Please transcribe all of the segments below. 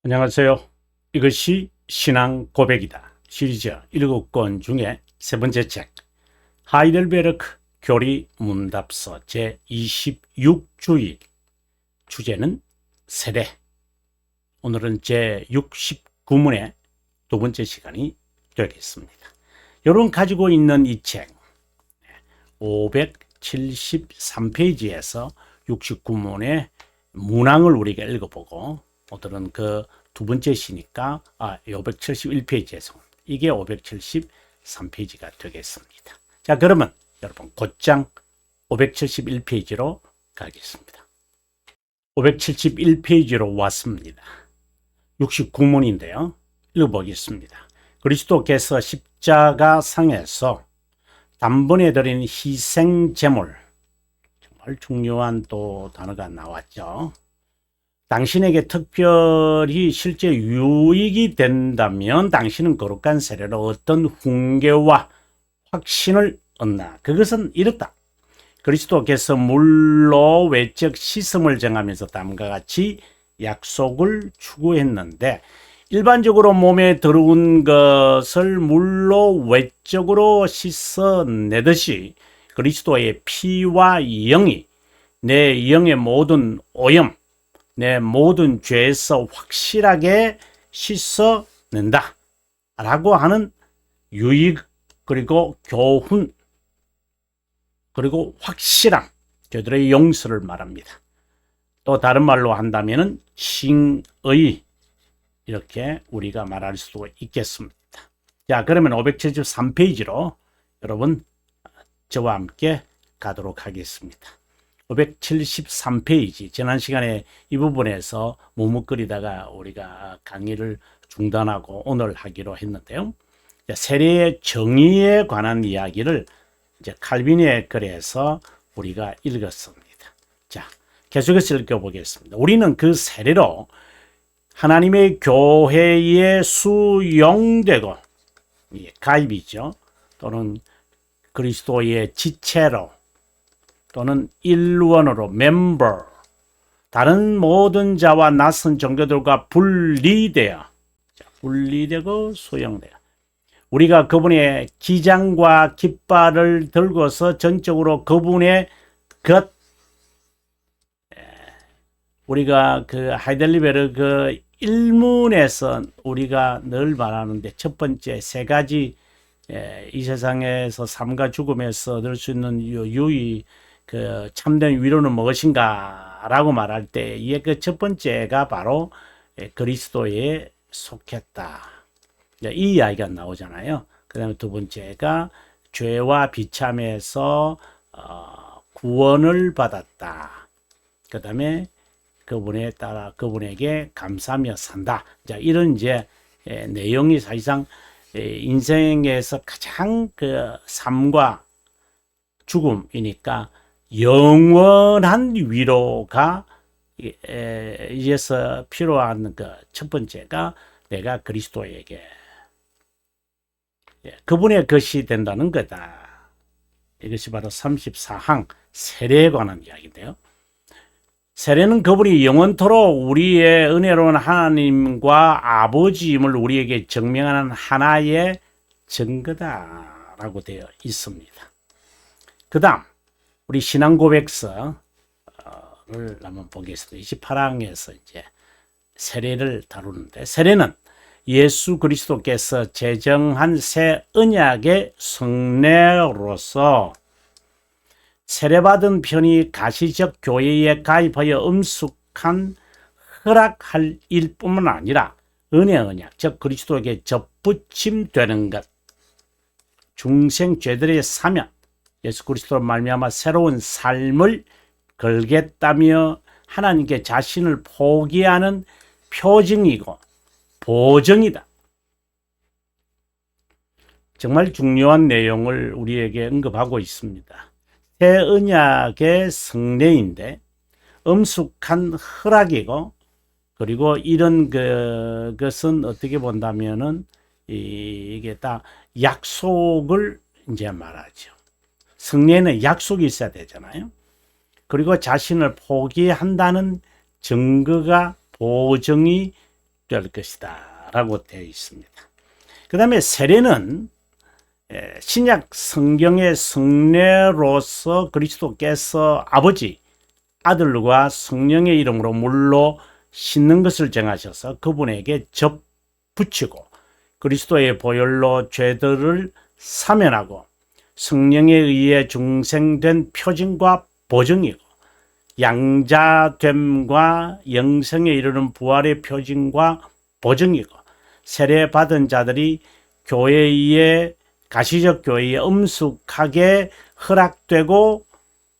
안녕하세요. 이것이 신앙 고백이다. 시리즈 7권 중에 세 번째 책, 하이델베르크 교리 문답서 제26주일, 주제는 세례. 오늘은 제69문의 두 번째 시간이 되겠습니다. 여러분 가지고 있는 이 책 573페이지에서 69문의 문항을 우리가 읽어보고, 오늘은 그 두 번째 시니까 571페이지에서 이게 573페이지가 되겠습니다. 자, 그러면 여러분 곧장 571페이지로 가겠습니다. 571페이지로 왔습니다. 69문인데요. 읽어보겠습니다. 그리스도께서 십자가상에서 단번에 드린 희생제물, 정말 중요한 또 단어가 나왔죠. 당신에게 특별히 실제 유익이 된다면 당신은 거룩한 세례로 어떤 훈계와 확신을 얻나? 그것은 이렇다. 그리스도께서 물로 외적 씻음을 정하면서 다음과 같이 약속을 추구했는데, 일반적으로 몸에 들어온 것을 물로 외적으로 씻어내듯이 그리스도의 피와 영이 내 영의 모든 오염, 내 모든 죄에서 확실하게 씻어낸다 라고 하는 유익, 그리고 교훈, 그리고 확실함, 저들의 용서를 말합니다. 또 다른 말로 한다면 칭의, 이렇게 우리가 말할 수 있겠습니다. 자, 그러면 573페이지로 여러분 저와 함께 가도록 하겠습니다. 573페이지, 지난 시간에 이 부분에서 머뭇거리다가 우리가 강의를 중단하고 오늘 하기로 했는데요. 세례의 정의에 관한 이야기를 이제 칼빈의 글에서 우리가 읽었습니다. 자, 계속해서 읽어보겠습니다. 우리는 그 세례로 하나님의 교회에 수용되고, 가입이죠. 또는 그리스도의 지체로, 또는 일원으로, 멤버, 다른 모든 자와 낯선 종교들과 분리되고 수용되어 우리가 그분의 기장과 깃발을 들고서 전적으로 그분의 것, 우리가 그 하이델베르크 일문에서 우리가 늘 말하는데, 첫 번째 세 가지, 이 세상에서 삶과 죽음에서 얻을 수 있는 유의, 그 참된 위로는 무엇인가 라고 말할 때, 이게 그 첫 번째가 바로 그리스도에 속했다, 이 이야기가 나오잖아요. 그 다음에 두 번째가 죄와 비참에서 구원을 받았다. 그 다음에 그분에 따라 그분에게 감사하며 산다. 자, 이런 이제 내용이 사실상 인생에서 가장 그 삶과 죽음이니까 영원한 위로가 이제서 필요한 그 첫 번째가 내가 그리스도에게 그분의 것이 된다는 거다. 이것이 바로 34항 세례에 관한 이야기인데요. 세례는 그분이 영원토록 우리의 은혜로운 하나님과 아버지임을 우리에게 증명하는 하나의 증거다라고 되어 있습니다. 그 다음 우리 신앙고백서를 한번 보겠습니다. 28항에서 이제 세례를 다루는데, 세례는 예수 그리스도께서 제정한 새 언약의 성례로서 세례받은 편이 가시적 교회에 가입하여 엄숙한 허락할 일뿐만 아니라 은혜 언약, 즉 그리스도에게 접붙임되는 것, 중생 죄들의 사면, 예수 그리스도로 말미암아 새로운 삶을 걸겠다며 하나님께 자신을 포기하는 표징이고 보증이다. 정말 중요한 내용을 우리에게 언급하고 있습니다. 새 언약의 성례인데 엄숙한 허락이고, 그리고 이런 것은 어떻게 본다면은 이게 다 약속을 이제 말하죠. 성례는 약속이 있어야 되잖아요. 그리고 자신을 포기한다는 증거가, 보증이 될 것이다 라고 되어 있습니다. 그 다음에 세례는 신약 성경의 성례로서 그리스도께서 아버지, 아들과 성령의 이름으로 물로 씻는 것을 정하셔서 그분에게 접붙이고 그리스도의 보혈로 죄들을 사면하고 성령에 의해 중생된 표징과 보증이고 양자됨과 영생에 이르는 부활의 표징과 보증이고 세례받은 자들이 교회에 가시적 교회에 음숙하게 허락되고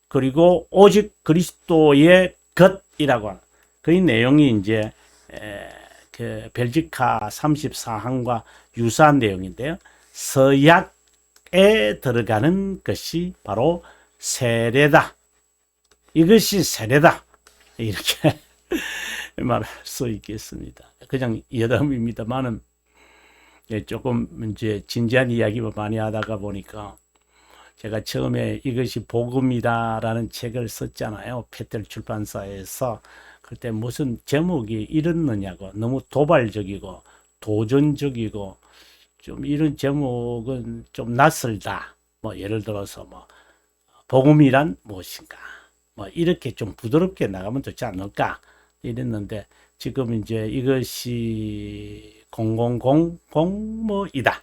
그리고 오직 그리스도의 것이라고 하는 그 내용이 이제 그 벨지카 34항과 유사한 내용인데요. 서약에 들어가는 것이 바로 세례다. 이것이 세례다. 이렇게 말할 수 있겠습니다. 그냥 여담입니다만은 조금 이제 진지한 이야기를 많이 하다가 보니까 제가 처음에 이것이 복음이다라는 책을 썼잖아요. 페텔 출판사에서. 그때 무슨 제목이 이렇느냐고 너무 도발적이고 도전적이고 좀 이런 제목은 좀 낯설다. 뭐 예를 들어서 뭐 복음이란 무엇인가? 뭐 이렇게 좀 부드럽게 나가면 좋지 않을까? 이랬는데 지금 이제 이것이 0000뭐이다.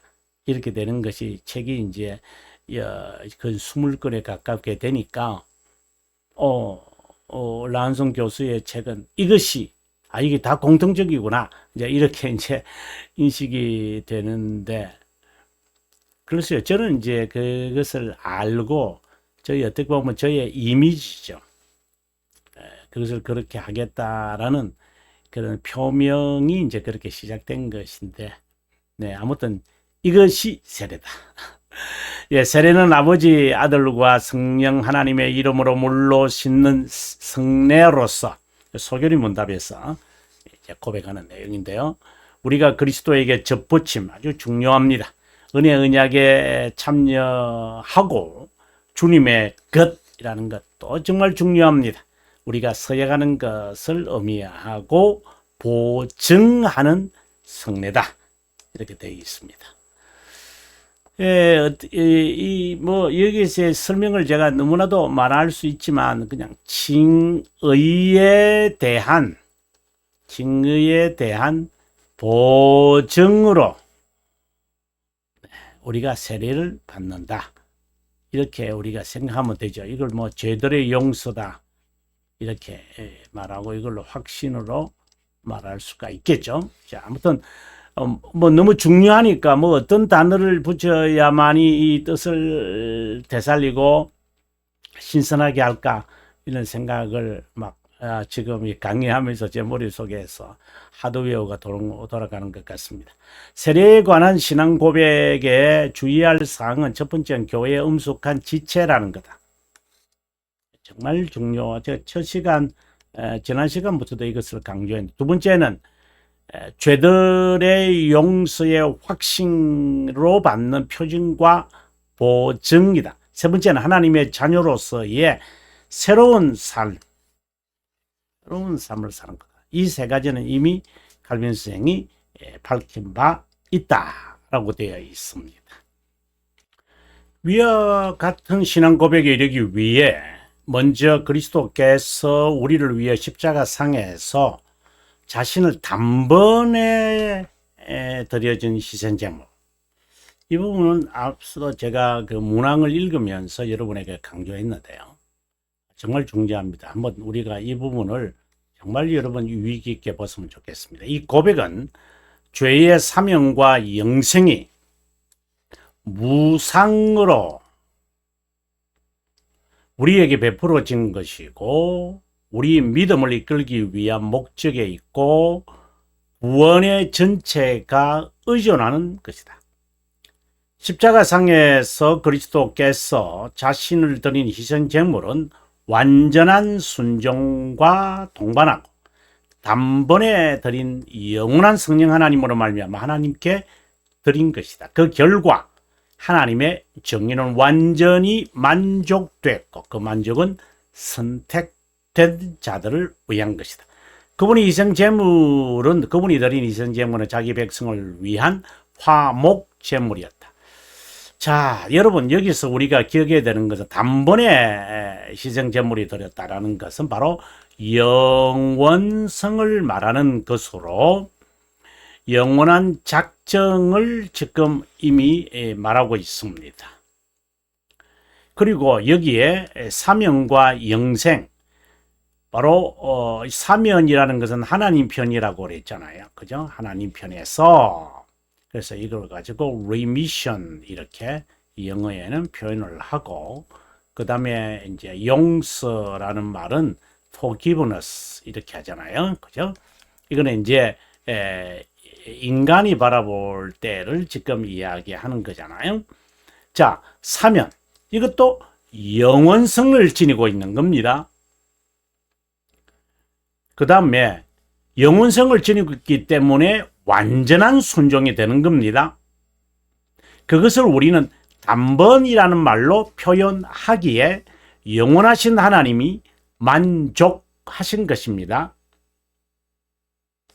이렇게 되는 것이 책이 이제 그 20권에 가깝게 되니까 란송 교수의 책은 이것이 이게 다 공통적이구나. 이제 이렇게 이제 인식이 되는데 그래서 저는 이제 그것을 알고 저희 어떻게 보면 저의 이미지죠. 그것을 그렇게 하겠다라는 그런 표명이 이제 그렇게 시작된 것인데, 네, 아무튼 이것이 세례다. 예, 세례는 아버지, 아들과 성령 하나님의 이름으로 물로 씻는 성례로서 소결이 문답에서 이제 고백하는 내용인데요. 우리가 그리스도에게 접붙임 아주 중요합니다. 은혜 언약에 참여하고 주님의 것이라는 것도 정말 중요합니다. 우리가 서약하는 것을 의미하고 보증하는 성례다. 이렇게 되어 있습니다. 뭐 여기서 설명을 제가 너무나도 말할 수 있지만 그냥 징의에 대한 보증으로 우리가 세례를 받는다. 이렇게 우리가 생각하면 되죠. 이걸 뭐 죄들의 용서다. 이렇게 말하고 이걸로 확신으로 말할 수가 있겠죠. 자, 아무튼 뭐 너무 중요하니까 뭐 어떤 단어를 붙여야만이 이 뜻을 되살리고 신선하게 할까 이런 생각을 막 지금 강의하면서 제 머릿속에서 하도 외우가 돌아가는 것 같습니다. 세례에 관한 신앙 고백에 주의할 사항은 첫 번째는 교회의 엄숙한 지체라는 거다. 정말 중요하죠. 첫 시간, 지난 시간부터도 이것을 강조했는데, 두 번째는 죄들의 용서의 확신으로 받는 표징과 보증이다. 세 번째는 하나님의 자녀로서의 새로운 삶을 사는 거다. 이 세 가지는 이미 칼빈 선생이 밝힌 바 있다라고 되어 있습니다. 위와 같은 신앙 고백에 이르기 위해 먼저 그리스도께서 우리를 위해 십자가 상에서 자신을 단번에 드려진 희생제물, 이 부분은 앞서 제가 그 문항을 읽으면서 여러분에게 강조했는데요. 정말 중요합니다. 한번 우리가 이 부분을 정말 여러분 유의 깊게 보시면 좋겠습니다. 이 고백은 죄의 사명과 영생이 무상으로 우리에게 베풀어진 것이고 우리 믿음을 이끌기 위한 목적에 있고 구원의 전체가 의존하는 것이다. 십자가상에서 그리스도께서 자신을 드린 희생제물은 완전한 순종과 동반하고 단번에 드린 영원한 성령 하나님으로 말미암아 하나님께 드린 것이다. 그 결과 하나님의 정의는 완전히 만족됐고 그 만족은 선택된 자들을 위한 것이다. 그분이 희생 제물은 그분이 드린 희생 제물은 자기 백성을 위한 화목 제물이었다. 자, 여러분 여기서 우리가 기억해야 되는 것은 단번에 희생 제물이 드렸다라는 것은 바로 영원성을 말하는 것으로 영원한 작정을 지금 이미 말하고 있습니다. 그리고 여기에 사면과 영생, 바로 사면이라는 것은 하나님 편이라고 그랬잖아요. 그죠? 하나님 편에서. 그래서 이걸 가지고 remission 이렇게 영어에는 표현을 하고, 그 다음에 이제 용서라는 말은 forgiveness 이렇게 하잖아요. 그죠? 이거는 이제 인간이 바라볼 때를 지금 이야기하는 거잖아요. 자, 사면. 이것도 영원성을 지니고 있는 겁니다. 그 다음에 영원성을 지니고 있기 때문에 완전한 순종이 되는 겁니다. 그것을 우리는 단번이라는 말로 표현하기에 영원하신 하나님이 만족하신 것입니다.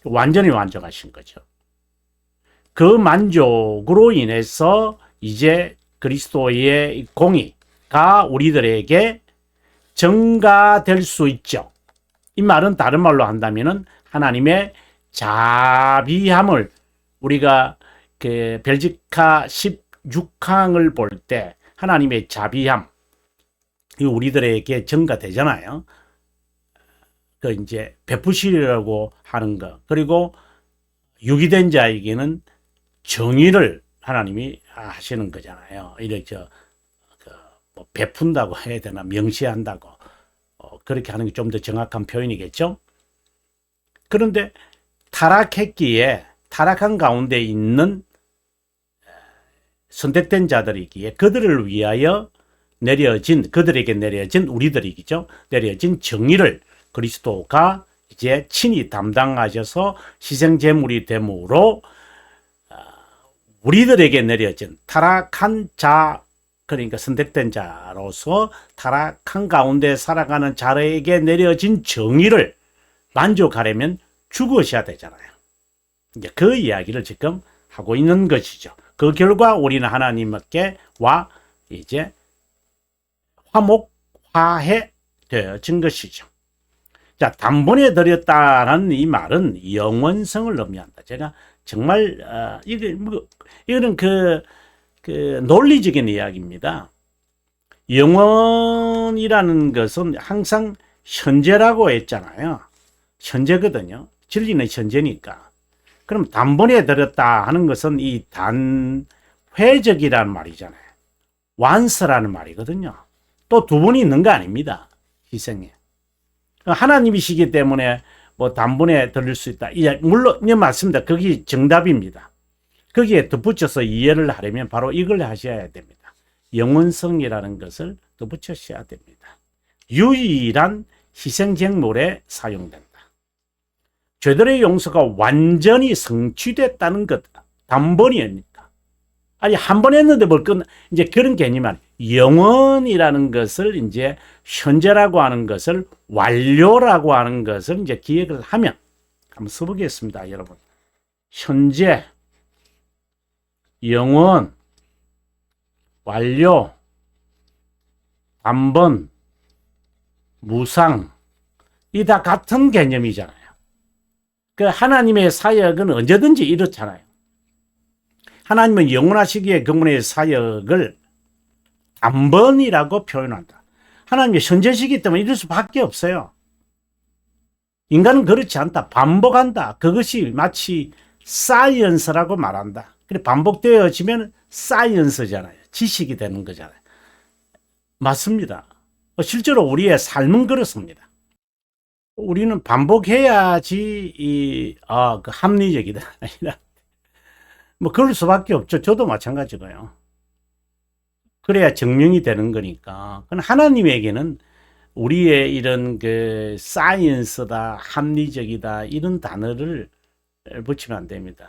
완전히 만족하신 거죠. 그 만족으로 인해서 이제 그리스도의 공의가 우리들에게 전가될 수 있죠. 이 말은 다른 말로 한다면은 하나님의 자비함을 우리가 그 벨지카 16항을 볼 때 하나님의 자비함 이 우리들에게 전가되잖아요. 그 이제 베푸시라고 하는 거. 그리고 유기된 자에게는 정의를 하나님이 하시는 거잖아요. 이렇게 뭐 베푼다고 해야 되나 명시한다고 그렇게 하는 게 좀 더 정확한 표현이겠죠. 그런데 타락했기에 타락한 가운데 있는 선택된 자들이기에 그들을 위하여 그들에게 내려진 우리들이죠. 내려진 정의를 그리스도가 이제 친히 담당하셔서 희생제물이 됨으로 우리들에게 내려진 타락한 자, 그러니까 선택된 자로서 타락한 가운데 살아가는 자에게 내려진 정의를 만족하려면 죽으셔야 되잖아요. 이제 그 이야기를 지금 하고 있는 것이죠. 그 결과 우리는 하나님께 와 이제 화해 되어진 것이죠. 자, 단번에 드렸다라는 이 말은 영원성을 의미한다. 제가 정말 이거는 그 논리적인 이야기입니다. 영원이라는 것은 항상 현재라고 했잖아요. 현재거든요. 진리는 현재니까. 그럼 단번에 드렸다 하는 것은 이 단회적이라는 말이잖아요. 완서라는 말이거든요. 또 두 번이 있는 거 아닙니다. 희생에. 하나님이시기 때문에 뭐 단번에 드릴 수 있다. 물론 맞습니다. 그게 정답입니다. 거기에 덧붙여서 이해를 하려면 바로 이걸 하셔야 됩니다. 영원성이라는 것을 덧붙여셔야 됩니다. 유일한 희생제물에 사용된다. 죄들의 용서가 완전히 성취됐다는 것. 단번이니까. 아니 한 번 했는데 뭘 이제 그런 개념이 아니에요. 영원이라는 것을 이제 현재라고 하는 것을 완료라고 하는 것을 이제 기억을 하면 한번 써보겠습니다, 여러분. 현재, 영원, 완료, 단번, 무상, 이 다 같은 개념이잖아요. 그 하나님의 사역은 언제든지 이렇잖아요. 하나님은 영원하시기에 그분의 사역을 단번이라고 표현한다. 하나님의 현재시기 때문에 이럴 수밖에 없어요. 인간은 그렇지 않다. 반복한다. 그것이 마치 사이언스라고 말한다. 그래 반복되어지면 사이언스잖아요. 지식이 되는 거잖아요. 맞습니다. 실제로 우리의 삶은 그렇습니다. 우리는 반복해야지 그 합리적이다. 뭐 그럴 수밖에 없죠. 저도 마찬가지고요. 그래야 증명이 되는 거니까. 하나님에게는 우리의 이런 그 사이언스다, 합리적이다 이런 단어를 붙이면 안 됩니다.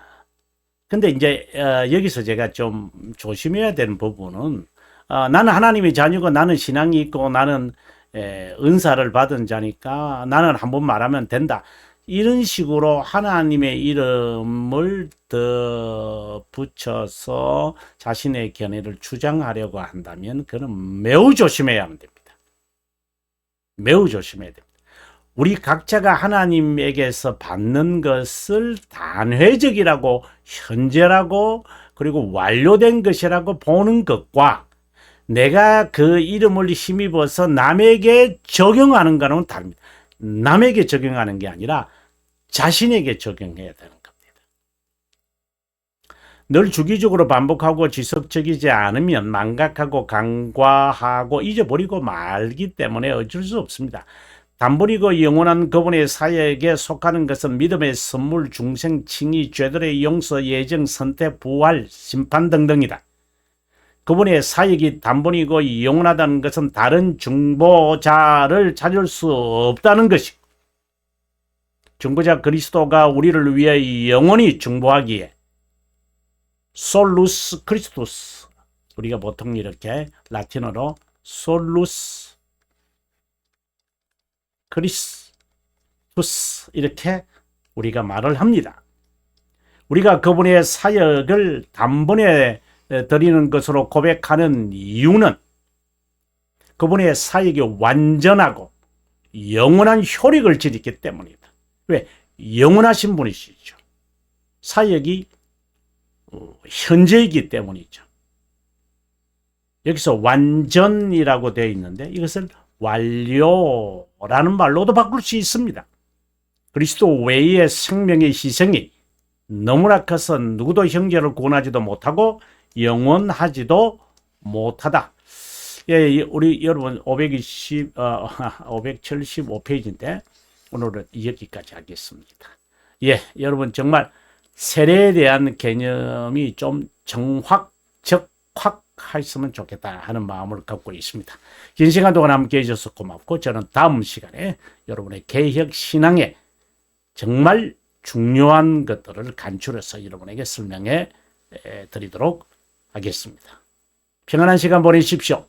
근데 이제 여기서 제가 좀 조심해야 되는 부분은 나는 하나님의 자녀고 나는 신앙이 있고 나는 은사를 받은 자니까 나는 한번 말하면 된다. 이런 식으로 하나님의 이름을 더 붙여서 자신의 견해를 주장하려고 한다면 그는 매우 조심해야 됩니다. 매우 조심해야 됩니다. 우리 각자가 하나님에게서 받는 것을 단회적이라고, 현재라고, 그리고 완료된 것이라고 보는 것과 내가 그 이름을 힘입어서 남에게 적용하는 것은 다릅니다. 남에게 적용하는 게 아니라 자신에게 적용해야 되는 겁니다. 늘 주기적으로 반복하고 지속적이지 않으면 망각하고 간과하고 잊어버리고 말기 때문에 어쩔 수 없습니다. 단번이고 영원한 그분의 사역에 속하는 것은 믿음의 선물, 중생, 칭의, 죄들의 용서, 예정, 선택, 부활, 심판 등등이다. 그분의 사역이 단번이고 영원하다는 것은 다른 중보자를 찾을 수 없다는 것이고, 중보자 그리스도가 우리를 위해 영원히 중보하기에 솔루스 크리스투스, 우리가 보통 이렇게 라틴어로 솔루스 크리스투스 이렇게 우리가 말을 합니다. 우리가 그분의 사역을 단번에 드리는 것으로 고백하는 이유는 그분의 사역이 완전하고 영원한 효력을 지녔기 때문이다. 왜? 영원하신 분이시죠. 사역이 현재이기 때문이죠. 여기서 완전이라고 되어 있는데 이것을 완료라는 말로도 바꿀 수 있습니다. 그리스도 외의 생명의 희생이 너무나 커서 누구도 형제를 구원하지도 못하고 영원하지도 못하다. 예, 우리 여러분 575페이지인데 오늘은 여기까지 하겠습니다. 예, 여러분 정말 세례에 대한 개념이 좀 정확했으면 좋겠다 하는 마음을 갖고 있습니다. 긴 시간 동안 함께 해주셔서 고맙고 저는 다음 시간에 여러분의 개혁 신앙에 정말 중요한 것들을 간추려서 여러분에게 설명해 드리도록 하겠습니다. 평안한 시간 보내십시오.